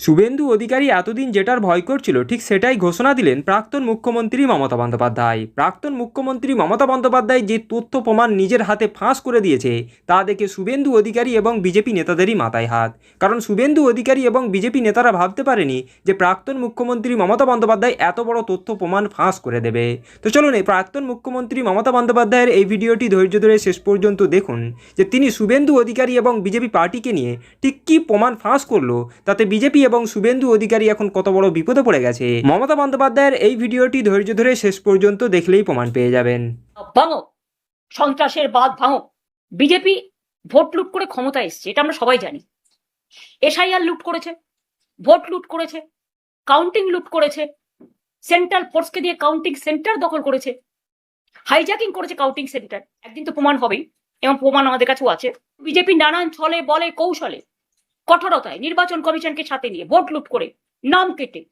শুভেন্দু অধিকারী এতদিন যেটার ভয় করছিল ঠিক সেটাই ঘোষণা দিলেন প্রাক্তন মুখ্যমন্ত্রী মমতা বন্দ্যোপাধ্যায়। প্রাক্তন মুখ্যমন্ত্রী মমতা বন্দ্যোপাধ্যায় যে তথ্য প্রমাণ নিজের হাতে ফাঁস করে দিয়েছে তা দেখে শুভেন্দু অধিকারী এবং বিজেপি নেতাদেরই মাথায় হাত। কারণ শুভেন্দু অধিকারী এবং বিজেপি নেতারা ভাবতে পারেনি যে প্রাক্তন মুখ্যমন্ত্রী মমতা বন্দ্যোপাধ্যায় এত বড় তথ্য প্রমাণ ফাঁস করে দেবে। তো চলুন এই প্রাক্তন মুখ্যমন্ত্রী মমতা বন্দ্যোপাধ্যায়ের এই ভিডিওটি ধৈর্য ধরে শেষ পর্যন্ত দেখুন যে তিনি শুভেন্দু অধিকারী এবং বিজেপি পার্টিকে নিয়ে ঠিক কী প্রমাণ ফাঁস করলো, তাতে বিজেপি এবং শুভেন্দু অধিকারী এখন কত বড় বিপদে পড়ে গেছে। মমতা বন্দ্যোপাধ্যায়ের এই ভিডিওটি ধৈর্য ধরে শেষ পর্যন্ত দেখলেই প্রমাণ পেয়ে যাবেন। ভাঙো, সন্ত্রাসের বাদ ভাঙো। বিজেপি ভোট লুট করে ক্ষমতা এসছে, এটা আমরা সবাই জানি। এসআইআর লুট করেছে, ভোট লুট করেছে, কাউন্টিং লুট করেছে, সেন্ট্রাল ফোর্সকে দিয়ে কাউন্টিং সেন্টার দখল করেছে, হাইজ্যাকিং করেছে কাউন্টিং সেন্টার। একদিন তো প্রমাণ হবেই, এবং প্রমাণ আমাদের কাছেও আছে। বিজেপি নানান ছলে বলে কৌশলে কঠোরতায় নির্বাচন কমিশনকে সাথে নিয়ে ভোট লুট করে নাম কেটে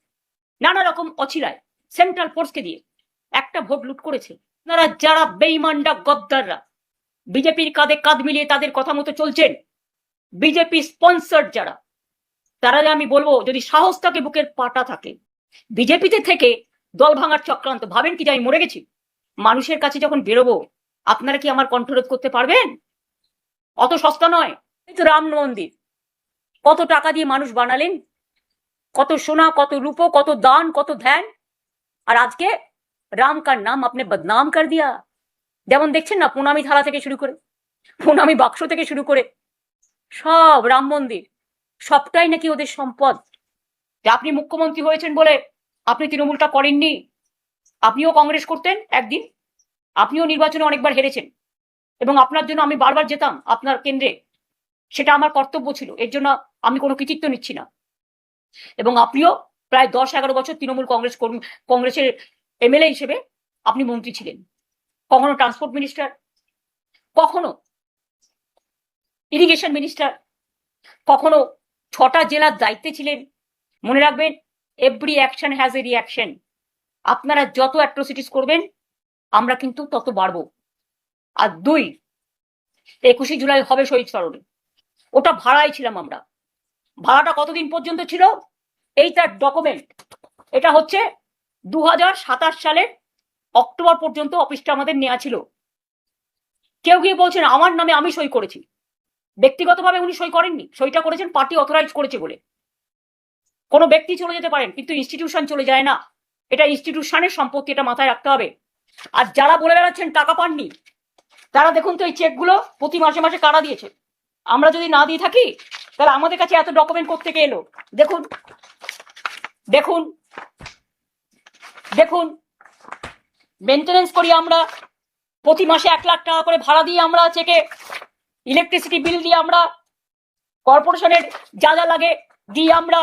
নানা রকম অছিলায় সেন্ট্রাল ফোর্সকে দিয়ে একটা ভোট লুট করেছে। আপনারা যারা বেঈমানরা গদ্দাররা বিজেপির কাঁধে কাঁধ মিলিয়ে তাদের কথা মতো চলছেন, বিজেপি স্পন্সর যারা, তারা আমি বলবো যদি সাহস থাকে, বুকের পাটা থাকে, বিজেপিতে থেকে দল ভাঙার চক্রান্ত ভাবেন কি যে আমি মরে গেছি। মানুষের কাছে যখন বেরোবো আপনারা কি আমার কণ্ঠরোধ করতে পারবেন? অত সস্তা নয়। কিন্তু রাম মন্দির কত টাকা দিয়ে মানুষ বানালেন, কত সোনা, কত রূপো, কত দান, কত ধ্যান, আর আজকে রাম কার নাম আপনি বদনাম কর দিয়া। যেমন দেখছেন না, পুনামি থালা থেকে শুরু করে, পুনামি বাক্স থেকে শুরু করে সব রাম মন্দির, সবটাই নাকি ওদের সম্পদ। যে আপনি মুখ্যমন্ত্রী হয়েছেন বলে আপনি তৃণমূলটা করেননি, আপনিও কংগ্রেস করতেন একদিন, আপনিও নির্বাচনে অনেকবার হেরেছেন, এবং আপনার জন্য আমি বারবার যেতাম আপনার কেন্দ্রে, সেটা আমার কর্তব্য ছিল, এর জন্য আমি কোনো কৃতিত্ব নিচ্ছি না। এবং আপনিও প্রায় 10-11 বছর তৃণমূল কংগ্রেসের এমএলএ হিসেবে আপনি মন্ত্রী ছিলেন, কখনো ট্রান্সপোর্ট মিনিস্টার, কখনো ইরিগেশন মিনিস্টার, কখনো 6টা জেলার দায়িত্বে ছিলেন। মনে রাখবেন, every action has a reaction. আপনারা যত অ্যাট্রোসিটিস করবেন আমরা কিন্তু তত বাড়বো। আর 21শে জুলাই হবে শহীদ স্মরণে, ওটা ভাড়ায় ছিলাম আমরা। ভাড়াটা কতদিন পর্যন্ত ছিল এই তার ডকুমেন্ট। এটা হচ্ছে 2027 সালের অক্টোবর পর্যন্ত অফিসটা আমাদের নেওয়া ছিল। কেউ গিয়ে বলছেন আমার নামে আমি সই করেছি, ব্যক্তিগতভাবে উনি সই করেননি, সইটা করেছেন পার্টি অথরাইজ করেছে বলে। কোনো ব্যক্তি চলে যেতে পারেন কিন্তু ইনস্টিটিউশন চলে যায় না, এটা ইনস্টিটিউশনের সম্পত্তি, এটা মাথায় রাখতে হবে। আর যারা বলে বেড়াচ্ছেন টাকা পাননি, তারা দেখুন তো এই চেকগুলো প্রতি মাসে মাসে কারা দিয়েছে। আমরা যদি না দিয়ে থাকি তাহলে আমাদের কাছে এত ডকুমেন্ট কোত্থেকে এলো? দেখুন দেখুন দেখুন, মেনটেনেন্স করি আমরা, প্রতি মাসে 1 লাখ টাকা করে ভাড়া দিয়ে আমরা চেকে, ইলেকট্রিসিটি বিল দিয়ে আমরা, কর্পোরেশনের যা যা লাগে দিয়ে আমরা,